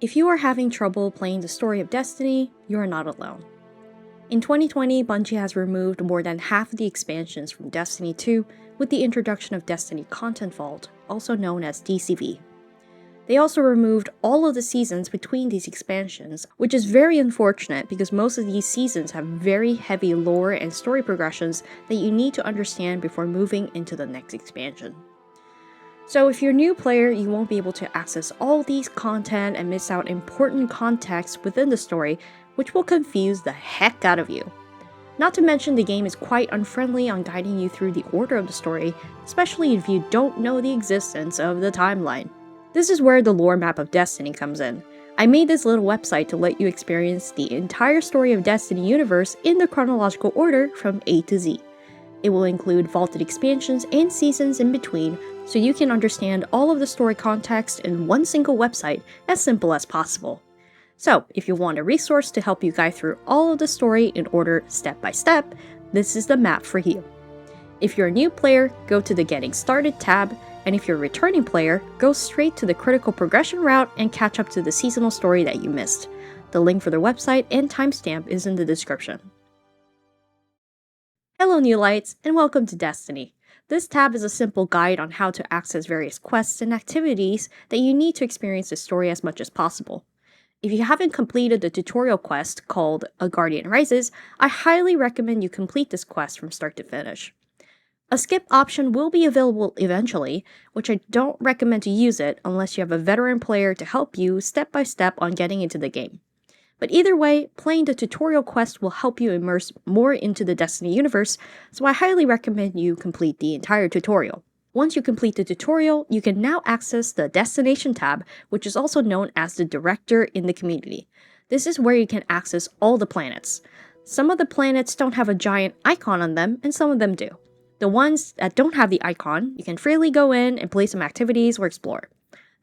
If you are having trouble playing the story of Destiny, you are not alone. In 2020, Bungie has removed more than half of the expansions from Destiny 2 with the introduction of Destiny Content Vault, also known as DCV. They also removed all of the seasons between these expansions, which is very unfortunate because most of these seasons have very heavy lore and story progressions that you need to understand before moving into the next expansion. So if you're a new player, you won't be able to access all these content and miss out important context within the story, which will confuse the heck out of you. Not to mention the game is quite unfriendly on guiding you through the order of the story, especially if you don't know the existence of the timeline. This is where the lore map of Destiny comes in. I made this little website to let you experience the entire story of Destiny universe in the chronological order from A to Z. It will include vaulted expansions and seasons in between, so you can understand all of the story context in one single website as simple as possible. So, if you want a resource to help you guide through all of the story in order step by step, this is the map for you. If you're a new player, go to the Getting Started tab, and if you're a returning player, go straight to the critical progression route and catch up to the seasonal story that you missed. The link for the website and timestamp is in the description. Hello new lights, and welcome to Destiny. This tab is a simple guide on how to access various quests and activities that you need to experience the story as much as possible. If you haven't completed the tutorial quest called A Guardian Rises, I highly recommend you complete this quest from start to finish. A skip option will be available eventually, which I don't recommend to use it unless you have a veteran player to help you step by step on getting into the game. But either way, playing the tutorial quest will help you immerse more into the Destiny universe, so I highly recommend you complete the entire tutorial. Once you complete the tutorial, you can now access the Destination tab, which is also known as the Director in the community. This is where you can access all the planets. Some of the planets don't have a giant icon on them, and some of them do. The ones that don't have the icon, you can freely go in and play some activities or explore.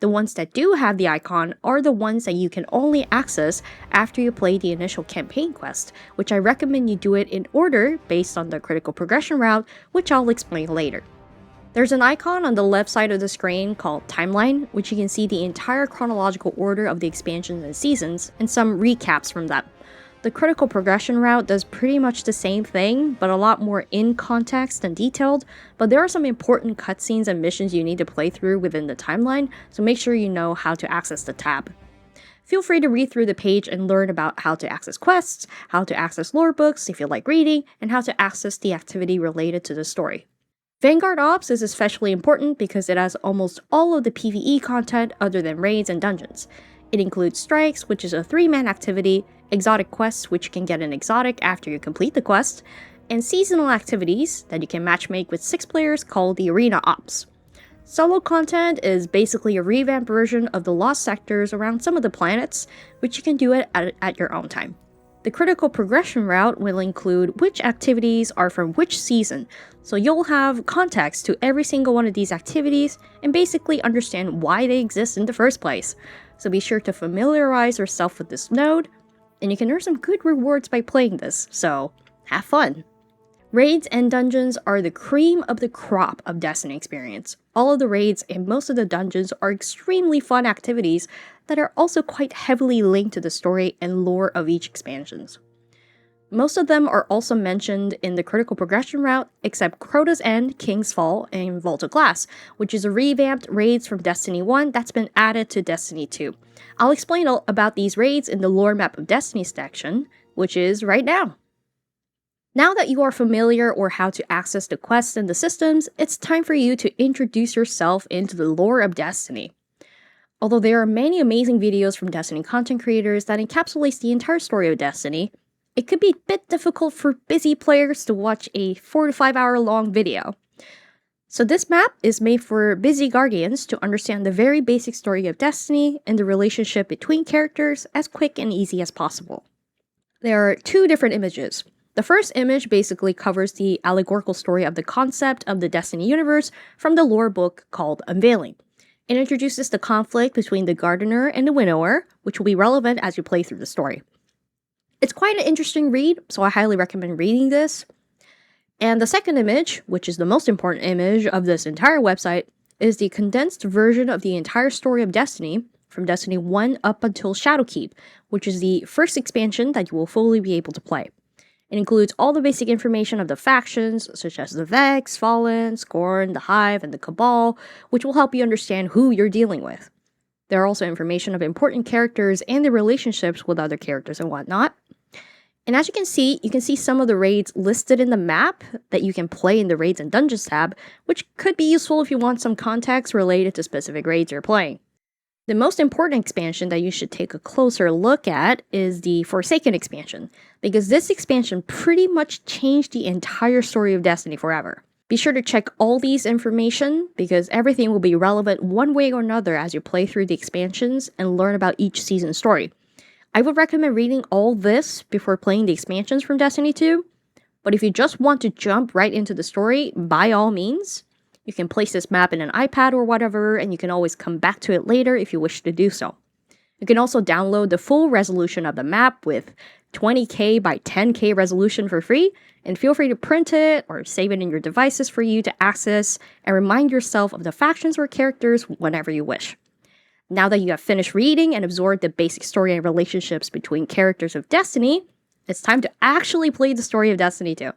The ones that do have the icon are the ones that you can only access after you play the initial campaign quest, which I recommend you do it in order based on the critical progression route, which I'll explain later. There's an icon on the left side of the screen called Timeline, which you can see the entire chronological order of the expansions and seasons, and some recaps from them. The critical progression route does pretty much the same thing, but a lot more in context and detailed, but there are some important cutscenes and missions you need to play through within the timeline, so make sure you know how to access the tab. Feel free to read through the page and learn about how to access quests, how to access lore books if you like reading, and how to access the activity related to the story. Vanguard Ops is especially important because it has almost all of the PvE content other than raids and dungeons. It includes Strikes, which is a 3-man activity, exotic quests, which you can get an exotic after you complete the quest, and seasonal activities that you can matchmake with 6 players called the Arena Ops. Solo content is basically a revamped version of the Lost Sectors around some of the planets, which you can do it at your own time. The critical progression route will include which activities are from which season, so you'll have context to every single one of these activities and basically understand why they exist in the first place. So be sure to familiarize yourself with this node, and you can earn some good rewards by playing this, so have fun! Raids and dungeons are the cream of the crop of Destiny experience. All of the raids and most of the dungeons are extremely fun activities that are also quite heavily linked to the story and lore of each expansions. Most of them are also mentioned in the critical progression route, except Crota's End, King's Fall, and Vault of Glass, which is a revamped raids from Destiny 1 that's been added to Destiny 2. I'll explain all about these raids in the lore map of Destiny section, which is right now. Now that you are familiar or how to access the quests and the systems, it's time for you to introduce yourself into the lore of Destiny. Although there are many amazing videos from Destiny content creators that encapsulates the entire story of Destiny, it could be a bit difficult for busy players to watch a 4 to 5 hour long video. So this map is made for busy guardians to understand the very basic story of Destiny and the relationship between characters as quick and easy as possible. There are 2 different images. The first image basically covers the allegorical story of the concept of the Destiny universe from the lore book called Unveiling. It introduces the conflict between the Gardener and the Winnower, which will be relevant as you play through the story. It's quite an interesting read, so I highly recommend reading this. And the second image, which is the most important image of this entire website, is the condensed version of the entire story of Destiny from Destiny 1 up until Shadowkeep, which is the first expansion that you will fully be able to play. It includes all the basic information of the factions, such as the Vex, Fallen, Scorn, the Hive, and the Cabal, which will help you understand who you're dealing with. There are also information of important characters and their relationships with other characters and whatnot. And as you can see some of the raids listed in the map that you can play in the Raids and Dungeons tab, which could be useful if you want some context related to specific raids you're playing. The most important expansion that you should take a closer look at is the Forsaken expansion, because this expansion pretty much changed the entire story of Destiny forever. Be sure to check all these information, because everything will be relevant one way or another as you play through the expansions and learn about each season's story. I would recommend reading all this before playing the expansions from Destiny 2, but if you just want to jump right into the story, by all means. You can place this map in an iPad or whatever, and you can always come back to it later if you wish to do so. You can also download the full resolution of the map with 20K by 10K resolution for free, and feel free to print it or save it in your devices for you to access and remind yourself of the factions or characters whenever you wish. Now that you have finished reading and absorbed the basic story and relationships between characters of Destiny, it's time to actually play the story of Destiny 2.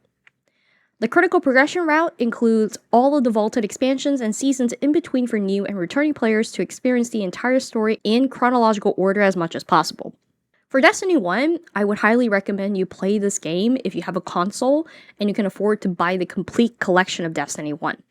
The critical progression route includes all of the vaulted expansions and seasons in between for new and returning players to experience the entire story in chronological order as much as possible. For Destiny 1, I would highly recommend you play this game if you have a console and you can afford to buy the complete collection of Destiny 1.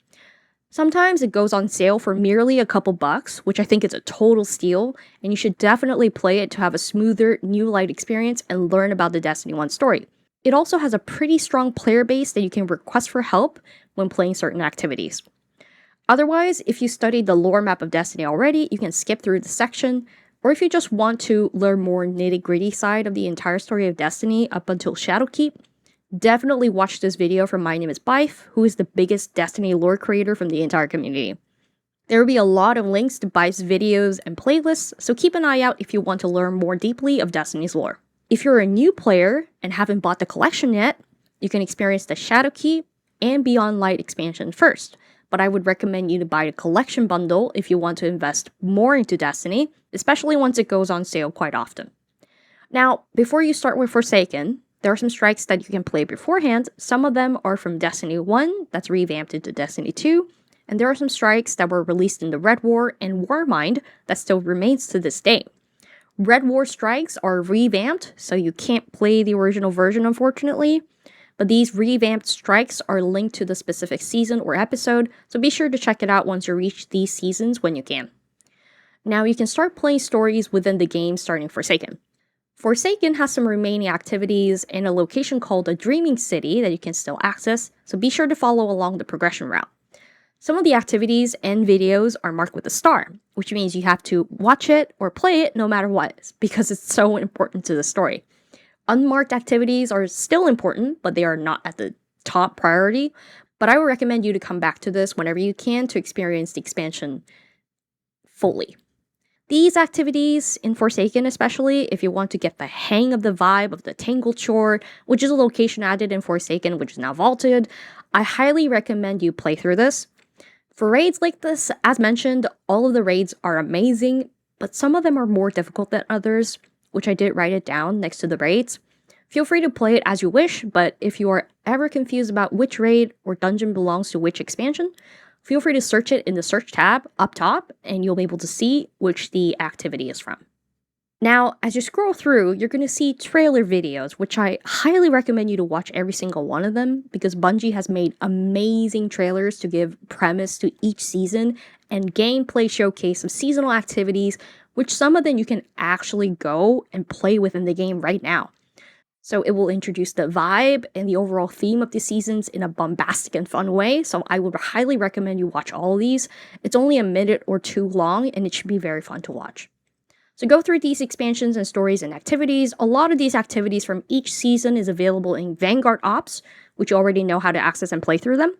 Sometimes it goes on sale for merely a couple bucks, which I think is a total steal, and you should definitely play it to have a smoother, new light experience and learn about the Destiny 1 story. It also has a pretty strong player base that you can request for help when playing certain activities. Otherwise, if you studied the lore map of Destiny already, you can skip through the section, or if you just want to learn more nitty-gritty side of the entire story of Destiny up until Shadowkeep, definitely watch this video from My Name is Bife, who is the biggest Destiny lore creator from the entire community. There will be a lot of links to Bife's videos and playlists, so keep an eye out if you want to learn more deeply of Destiny's lore. If you're a new player and haven't bought the collection yet, you can experience the Shadowkeep and Beyond Light expansion first, but I would recommend you to buy a collection bundle if you want to invest more into Destiny, especially once it goes on sale quite often. Now, before you start with Forsaken, there are some strikes that you can play beforehand. Some of them are from Destiny 1 that's revamped into Destiny 2, and there are some strikes that were released in the Red War and Warmind that still remains to this day. Red War strikes are revamped, so you can't play the original version unfortunately, but these revamped strikes are linked to the specific season or episode, so be sure to check it out once you reach these seasons when you can. Now you can start playing stories within the game starting Forsaken. Forsaken has some remaining activities in a location called the Dreaming City that you can still access, so be sure to follow along the progression route. Some of the activities and videos are marked with a star, which means you have to watch it or play it no matter what, because it's so important to the story. Unmarked activities are still important, but they are not at the top priority, but I would recommend you to come back to this whenever you can to experience the expansion fully. These activities, in Forsaken especially, if you want to get the hang of the vibe of the Tangled Shore, which is a location added in Forsaken which is now vaulted, I highly recommend you play through this. For raids like this, as mentioned, all of the raids are amazing, but some of them are more difficult than others, which I did write it down next to the raids. Feel free to play it as you wish, but if you are ever confused about which raid or dungeon belongs to which expansion, feel free to search it in the search tab up top, and you'll be able to see which the activity is from. Now, as you scroll through, you're going to see trailer videos, which I highly recommend you to watch every single one of them, because Bungie has made amazing trailers to give premise to each season and gameplay showcase of seasonal activities, which some of them you can actually go and play within the game right now. So it will introduce the vibe and the overall theme of the seasons in a bombastic and fun way, so I would highly recommend you watch all of these. It's only a minute or two long, and it should be very fun to watch. So go through these expansions and stories and activities. A lot of these activities from each season is available in Vanguard Ops, which you already know how to access and play through them.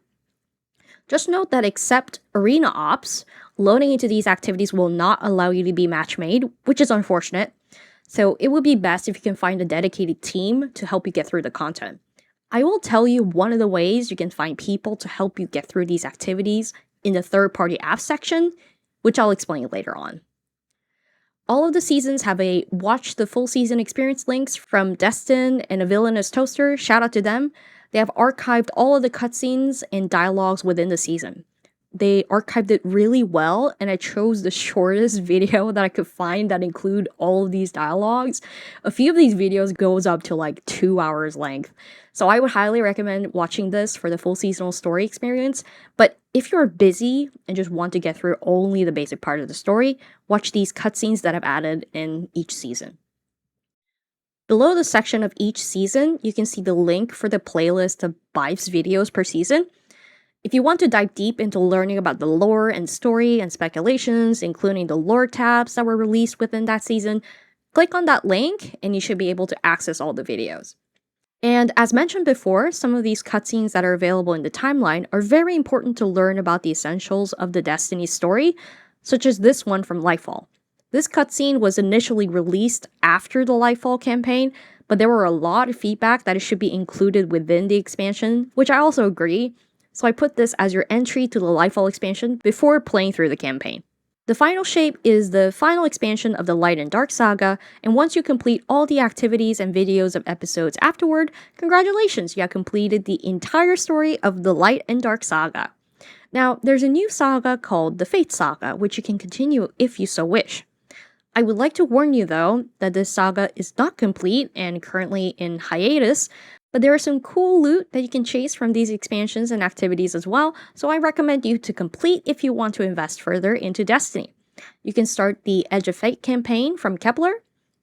Just note that except Arena Ops, loading into these activities will not allow you to be match made, which is unfortunate. So it would be best if you can find a dedicated team to help you get through the content. I will tell you one of the ways you can find people to help you get through these activities in the third-party app section, which I'll explain later on. All of the seasons have a watch the full season experience links from Destin and A Villainous Toaster. Shout out to them. They have archived all of the cutscenes and dialogues within the season. They archived it really well, and I chose the shortest video that I could find that include all of these dialogues. A few of these videos goes up to like 2 hours length. So I would highly recommend watching this for the full seasonal story experience. But if you're busy and just want to get through only the basic part of the story, watch these cutscenes that I've added in each season. Below the section of each season, you can see the link for the playlist of Bive's videos per season. If you want to dive deep into learning about the lore and story and speculations, including the lore tabs that were released within that season, click on that link and you should be able to access all the videos. And as mentioned before, some of these cutscenes that are available in the timeline are very important to learn about the essentials of the Destiny story, such as this one from Lightfall. This cutscene was initially released after the Lightfall campaign, but there were a lot of feedback that it should be included within the expansion, which I also agree, so I put this as your entry to the Lightfall expansion before playing through the campaign. The final shape is the final expansion of the Light and Dark saga, and once you complete all the activities and videos of episodes afterward, congratulations, you have completed the entire story of the Light and Dark saga. Now, there's a new saga called the Fate saga, which you can continue if you so wish. I would like to warn you though, that this saga is not complete and currently in hiatus, but there is some cool loot that you can chase from these expansions and activities as well, so I recommend you to complete if you want to invest further into Destiny. You can start the Edge of Fate campaign from Kepler,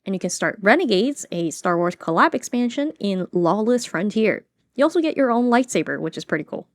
and you can start Renegades, a Star Wars collab expansion in Lawless Frontier. You also get your own lightsaber, which is pretty cool.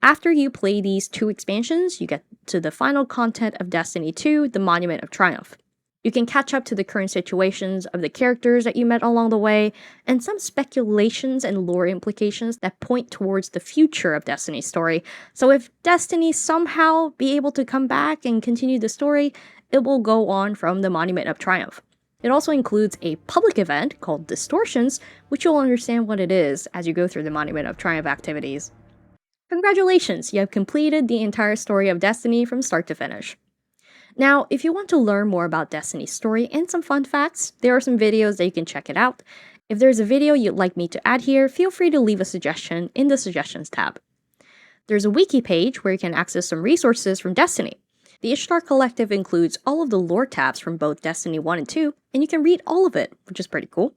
After you play these 2 expansions, you get to the final content of Destiny 2, the Monument of Triumph. You can catch up to the current situations of the characters that you met along the way, and some speculations and lore implications that point towards the future of Destiny's story. So if Destiny somehow be able to come back and continue the story, it will go on from the Monument of Triumph. It also includes a public event called Distortions, which you'll understand what it is as you go through the Monument of Triumph activities. Congratulations, you have completed the entire story of Destiny from start to finish. Now, if you want to learn more about Destiny's story and some fun facts, there are some videos that you can check it out. If there's a video you'd like me to add here, feel free to leave a suggestion in the Suggestions tab. There's a wiki page where you can access some resources from Destiny. The Ishtar Collective includes all of the lore tabs from both Destiny 1 and 2, and you can read all of it, which is pretty cool.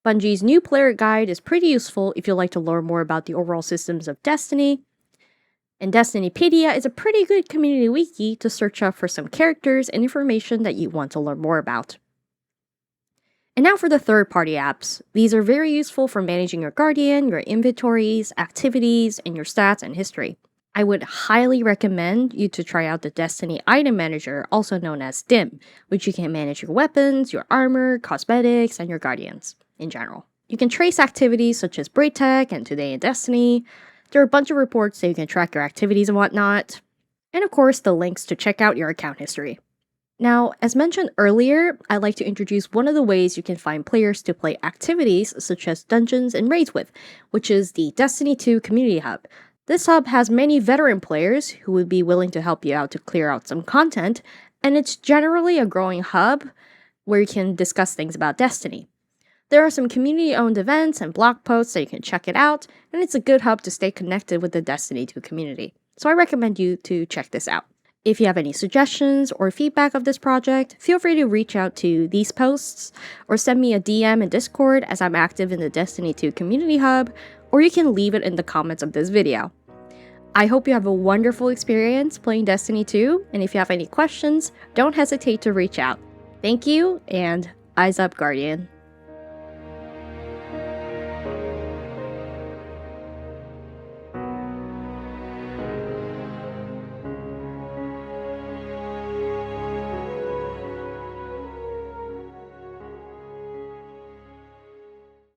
Bungie's new player guide is pretty useful if you'd like to learn more about the overall systems of Destiny. And Destinypedia is a pretty good community wiki to search up for some characters and information that you want to learn more about. And now for the third-party apps. These are very useful for managing your Guardian, your inventories, activities, and your stats and history. I would highly recommend you to try out the Destiny Item Manager, also known as DIM, which you can manage your weapons, your armor, cosmetics, and your Guardians in general. You can trace activities such as Braid Tech and Today in Destiny. There are a bunch of reports so you can track your activities and whatnot. And of course, the links to check out your account history. Now, as mentioned earlier, I'd like to introduce one of the ways you can find players to play activities such as dungeons and raids with, which is the Destiny 2 Community Hub. This hub has many veteran players who would be willing to help you out to clear out some content, and it's generally a growing hub where you can discuss things about Destiny. There are some community-owned events and blog posts so you can check it out, and it's a good hub to stay connected with the Destiny 2 community. So I recommend you to check this out. If you have any suggestions or feedback of this project, feel free to reach out to these posts or send me a DM in Discord as I'm active in the Destiny 2 community hub, or you can leave it in the comments of this video. I hope you have a wonderful experience playing Destiny 2, and if you have any questions, don't hesitate to reach out. Thank you, and eyes up, Guardian.